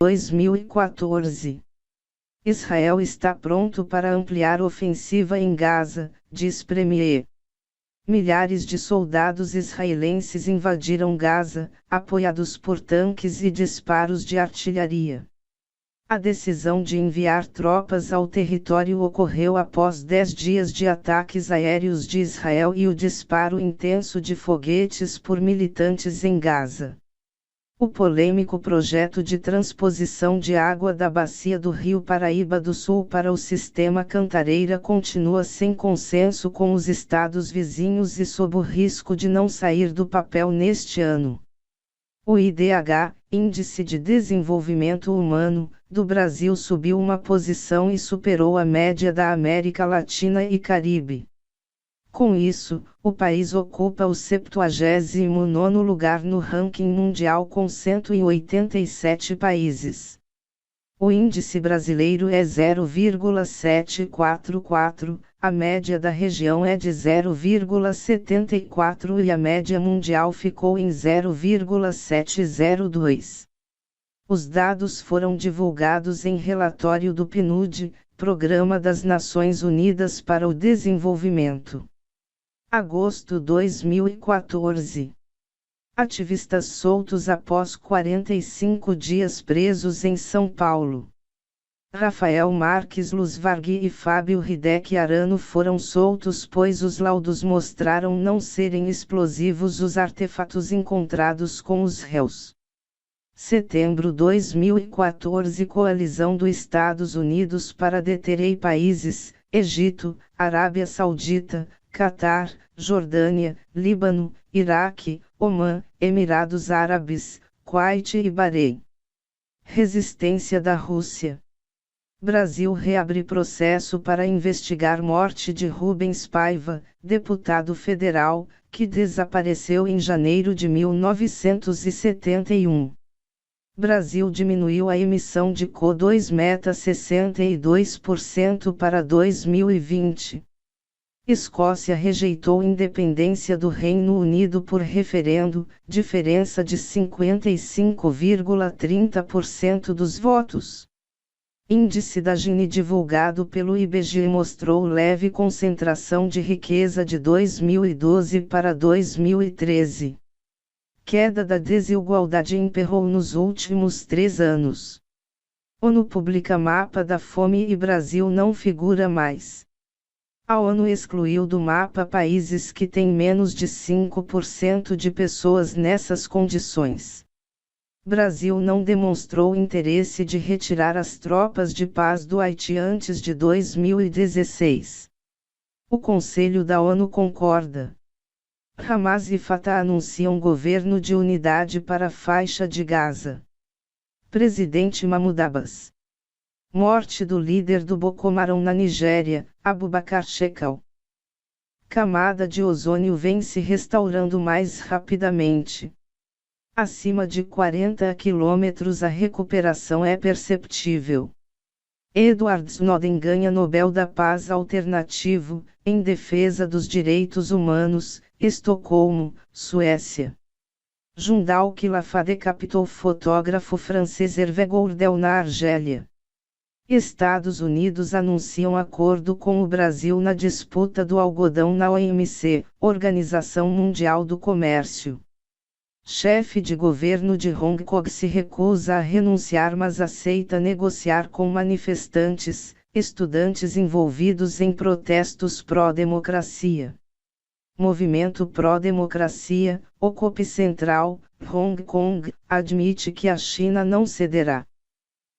2014. Israel está pronto para ampliar ofensiva em Gaza, diz Premier. Milhares de soldados israelenses invadiram Gaza, apoiados por tanques e disparos de artilharia. A decisão de enviar tropas ao território ocorreu após 10 dias de ataques aéreos de Israel e o disparo intenso de foguetes por militantes em Gaza. O polêmico projeto de transposição de água da bacia do Rio Paraíba do Sul para o sistema Cantareira continua sem consenso com os estados vizinhos e sob o risco de não sair do papel neste ano. O IDH, Índice de Desenvolvimento Humano, do Brasil subiu uma posição e superou a média da América Latina e Caribe. Com isso, o país ocupa o 79º lugar no ranking mundial com 187 países. O índice brasileiro é 0,744, a média da região é de 0,74 e a média mundial ficou em 0,702. Os dados foram divulgados em relatório do PNUD, Programa das Nações Unidas para o Desenvolvimento. Agosto 2014. Ativistas soltos após 45 dias presos em São Paulo. Rafael Marques Luz Vargui e Fábio Hideki Arano foram soltos pois os laudos mostraram não serem explosivos os artefatos encontrados com os réus. Setembro 2014. Coalizão dos Estados Unidos para deter países, Egito, Arábia Saudita, Catar, Jordânia, Líbano, Iraque, Omã, Emirados Árabes, Kuwait e Bahrein. Resistência da Rússia. Brasil reabre processo para investigar morte de Rubens Paiva, deputado federal, que desapareceu em janeiro de 1971. Brasil diminuiu a emissão de CO2 meta 62% para 2020. Escócia rejeitou independência do Reino Unido por referendo, diferença de 55,30% dos votos. Índice da Gini divulgado pelo IBGE mostrou leve concentração de riqueza de 2012 para 2013. Queda da desigualdade emperrou nos últimos 3 anos. ONU publica mapa da fome e Brasil não figura mais. A ONU excluiu do mapa países que têm menos de 5% de pessoas nessas condições. Brasil não demonstrou interesse de retirar as tropas de paz do Haiti antes de 2016. O Conselho da ONU concorda. Hamas e Fatah anunciam governo de unidade para a faixa de Gaza. Presidente Mahmoud Abbas. Morte do líder do Boko Haram na Nigéria, Abubakar Shekau. Camada de ozônio vem se restaurando mais rapidamente. Acima de 40 quilômetros a recuperação é perceptível. Edward Snowden ganha Nobel da Paz alternativo, em defesa dos direitos humanos, Estocolmo, Suécia. Jundal Khilafat decapitou fotógrafo francês Hervé Gourdel na Argélia. Estados Unidos anunciam acordo com o Brasil na disputa do algodão na OMC, Organização Mundial do Comércio. Chefe de governo de Hong Kong se recusa a renunciar mas aceita negociar com manifestantes, estudantes envolvidos em protestos pró-democracia. Movimento pró-democracia, Occupy Central, Hong Kong, admite que a China não cederá.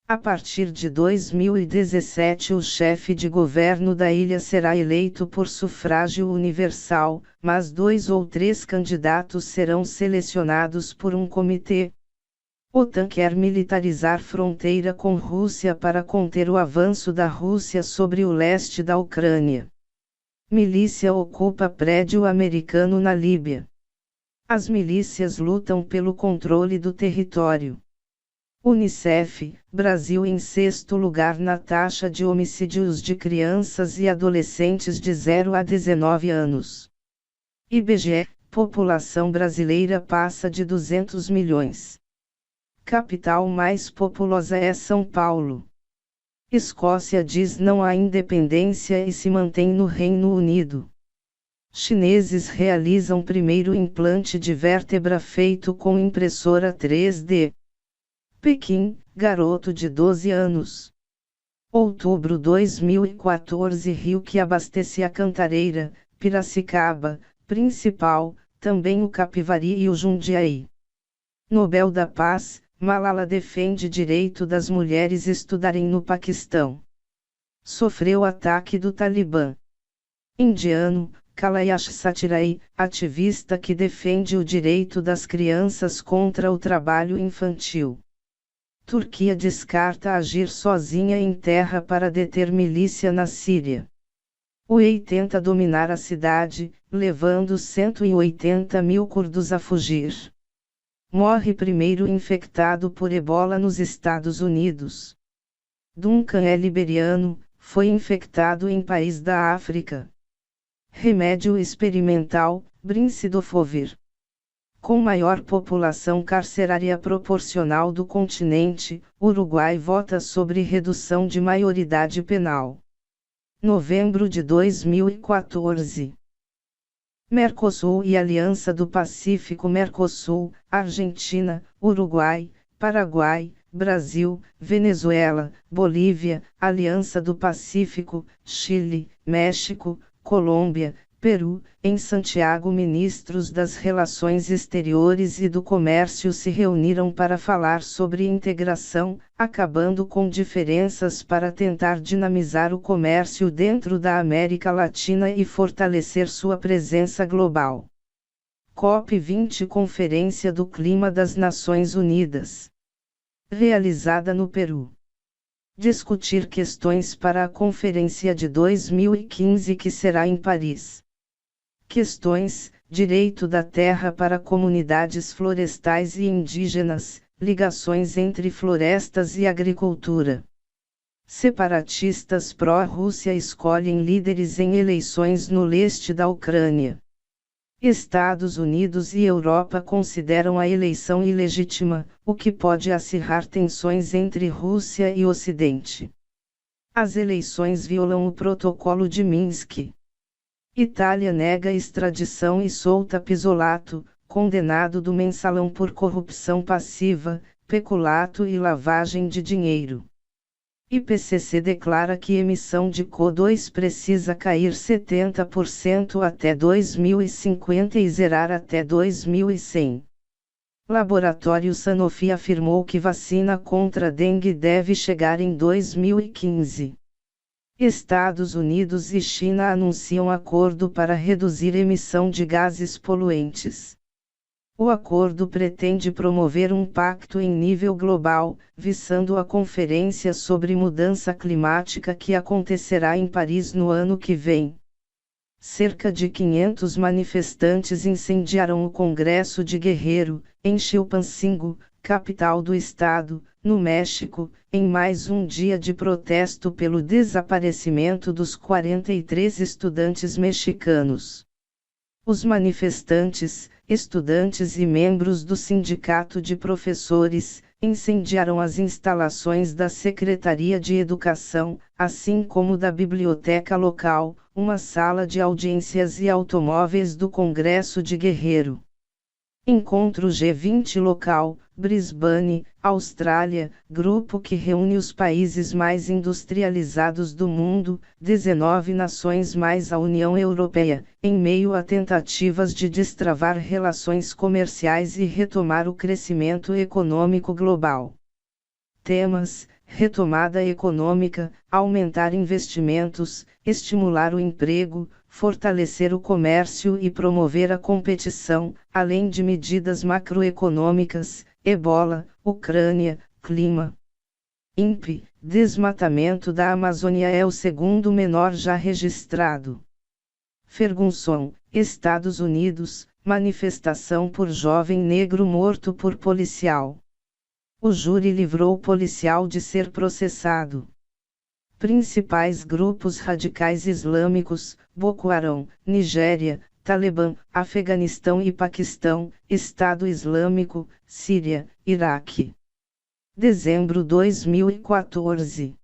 A partir de 2017 o chefe de governo da ilha será eleito por sufrágio universal, mas 2 ou 3 candidatos serão selecionados por um comitê. OTAN quer militarizar fronteira com Rússia para conter o avanço da Rússia sobre o leste da Ucrânia. Milícia ocupa prédio americano na Líbia. As milícias lutam pelo controle do território. Unicef, Brasil em 6º lugar na taxa de homicídios de crianças e adolescentes de 0 a 19 anos. IBGE, população brasileira passa de 200 milhões. Capital mais populosa é São Paulo. Escócia diz não à independência e se mantém no Reino Unido. Chineses realizam primeiro implante de vértebra feito com impressora 3D. Pequim, garoto de 12 anos. Outubro 2014. Rio que abastece a Cantareira, Piracicaba, Principal, também o Capivari e o Jundiaí. Nobel da Paz, Malala defende direito das mulheres estudarem no Paquistão. Sofreu ataque do Talibã. Indiano, Kailash Satyarthi, ativista que defende o direito das crianças contra o trabalho infantil. Turquia descarta agir sozinha em terra para deter milícia na Síria. UE tenta dominar a cidade, levando 180 mil curdos a fugir. Morre primeiro infectado por ebola nos Estados Unidos. Duncan é liberiano, foi infectado em país da África. Remédio experimental, Brincidofovir. Com maior população carcerária proporcional do continente, Uruguai vota sobre redução de maioridade penal. Novembro de 2014. Mercosul e Aliança do Pacífico. Mercosul, Argentina, Uruguai, Paraguai, Brasil, Venezuela, Bolívia, Aliança do Pacífico, Chile, México, Colômbia, Peru. Em Santiago, ministros das Relações Exteriores e do Comércio se reuniram para falar sobre integração, acabando com diferenças para tentar dinamizar o comércio dentro da América Latina e fortalecer sua presença global. COP20, Conferência do Clima das Nações Unidas. Realizada no Peru. Discutir questões para a Conferência de 2015 que será em Paris. Questões: direito da terra para comunidades florestais e indígenas, ligações entre florestas e agricultura. Separatistas pró-Rússia escolhem líderes em eleições no leste da Ucrânia. Estados Unidos e Europa consideram a eleição ilegítima, o que pode acirrar tensões entre Rússia e Ocidente. As eleições violam o Protocolo de Minsk. Itália nega extradição e solta Pisolato, condenado do Mensalão por corrupção passiva, peculato e lavagem de dinheiro. IPCC declara que emissão de CO2 precisa cair 70% até 2050 e zerar até 2100. Laboratório Sanofi afirmou que vacina contra dengue deve chegar em 2015. Estados Unidos e China anunciam acordo para reduzir emissão de gases poluentes. O acordo pretende promover um pacto em nível global, visando a Conferência sobre Mudança Climática que acontecerá em Paris no ano que vem. Cerca de 500 manifestantes incendiaram o Congresso de Guerrero, em Chilpancingo, capital do estado, no México, em mais um dia de protesto pelo desaparecimento dos 43 estudantes mexicanos. Os manifestantes, estudantes e membros do Sindicato de Professores, incendiaram as instalações da Secretaria de Educação, assim como da biblioteca local, uma sala de audiências e automóveis do Congresso de Guerrero. Encontro G20 local, Brisbane, Austrália, grupo que reúne os países mais industrializados do mundo, 19 nações mais a União Europeia, em meio a tentativas de destravar relações comerciais e retomar o crescimento econômico global. Temas: retomada econômica, aumentar investimentos, estimular o emprego, fortalecer o comércio e promover a competição, além de medidas macroeconômicas, ebola, Ucrânia, clima. INPE, desmatamento da Amazônia é o segundo menor já registrado. Ferguson, Estados Unidos, manifestação por jovem negro morto por policial. O júri livrou o policial de ser processado. Principais grupos radicais islâmicos: Boko Haram, Nigéria, Talibã, Afeganistão e Paquistão, Estado Islâmico, Síria, Iraque. Dezembro 2014.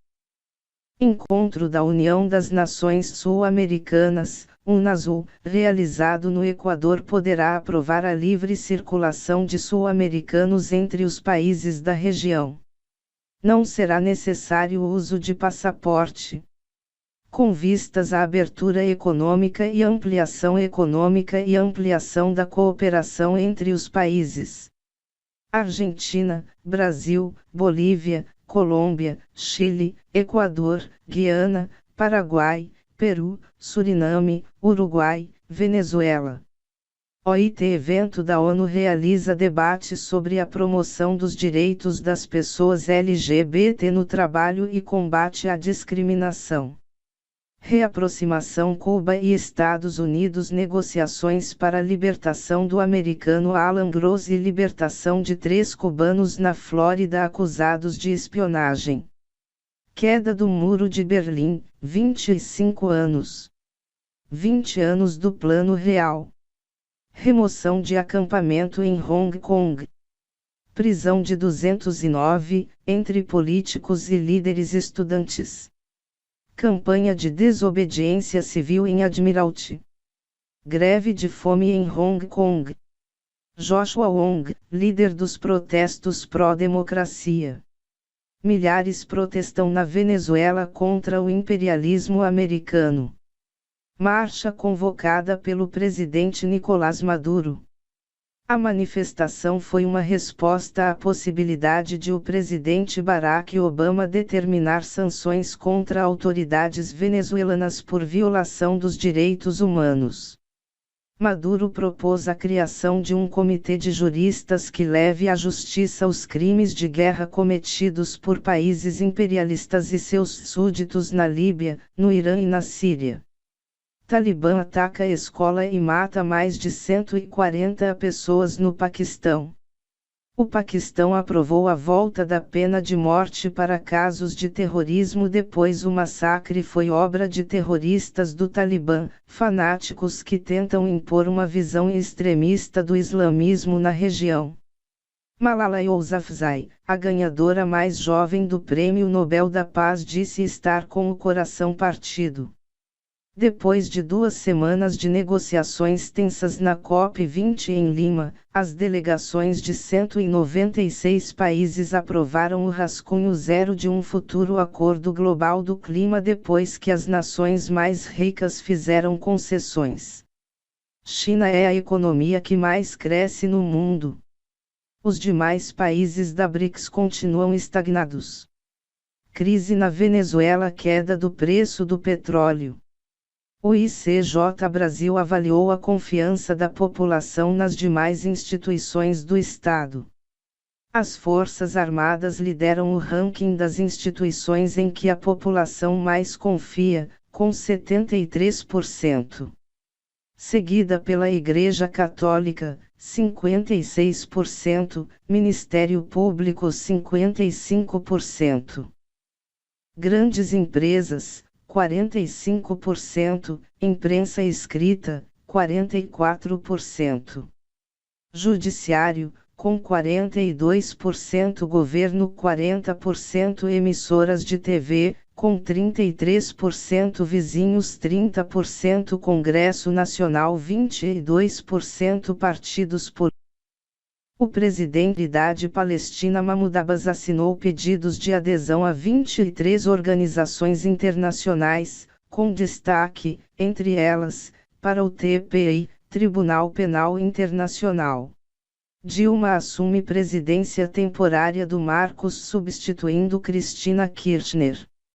Encontro da União das Nações Sul-Americanas, UNASUL, realizado no Equador poderá aprovar a livre circulação de sul-americanos entre os países da região. Não será necessário o uso de passaporte. Com vistas à abertura econômica e ampliação da cooperação entre os países. Argentina, Brasil, Bolívia, Colômbia, Chile, Equador, Guiana, Paraguai, Peru, Suriname, Uruguai, Venezuela. OIT Evento da ONU realiza debate sobre a promoção dos direitos das pessoas LGBT no trabalho e combate à discriminação. Reaproximação Cuba e Estados Unidos. Negociações para a libertação do americano Alan Gross e libertação de 3 cubanos na Flórida acusados de espionagem. Queda do Muro de Berlim, 25 anos. 20 anos do Plano Real. Remoção de acampamento em Hong Kong. Prisão de 209, entre políticos e líderes estudantes. Campanha de desobediência civil em Admiralty. Greve de fome em Hong Kong. Joshua Wong, líder dos protestos pró-democracia. Milhares protestam na Venezuela contra o imperialismo americano. Marcha convocada pelo presidente Nicolás Maduro. A manifestação foi uma resposta à possibilidade de o presidente Barack Obama determinar sanções contra autoridades venezuelanas por violação dos direitos humanos. Maduro propôs a criação de um comitê de juristas que leve à justiça os crimes de guerra cometidos por países imperialistas e seus súditos na Líbia, no Irã e na Síria. Talibã ataca escola e mata mais de 140 pessoas no Paquistão. O Paquistão aprovou a volta da pena de morte para casos de terrorismo depois o massacre foi obra de terroristas do Talibã, fanáticos que tentam impor uma visão extremista do islamismo na região. Malala Yousafzai, a ganhadora mais jovem do Prêmio Nobel da Paz, disse estar com o coração partido. Depois de 2 semanas de negociações tensas na COP20 em Lima, as delegações de 196 países aprovaram o rascunho zero de um futuro acordo global do clima depois que as nações mais ricas fizeram concessões. China é a economia que mais cresce no mundo. Os demais países da BRICS continuam estagnados. Crise na Venezuela. Queda do preço do petróleo. O ICJ Brasil avaliou a confiança da população nas demais instituições do Estado. As Forças Armadas lideram o ranking das instituições em que a população mais confia, com 73%. Seguida pela Igreja Católica, 56%, Ministério Público 55%. Grandes empresas, 45%, imprensa escrita, 44%. Judiciário, com 42%, governo 40%, emissoras de TV, com 33%, vizinhos 30%, Congresso Nacional 22%, partidos políticos. O presidente da Palestina Mahmoud Abbas assinou pedidos de adesão a 23 organizações internacionais, com destaque, entre elas, para o TPI, Tribunal Penal Internacional. Dilma assume presidência temporária do Marcos substituindo Cristina Kirchner.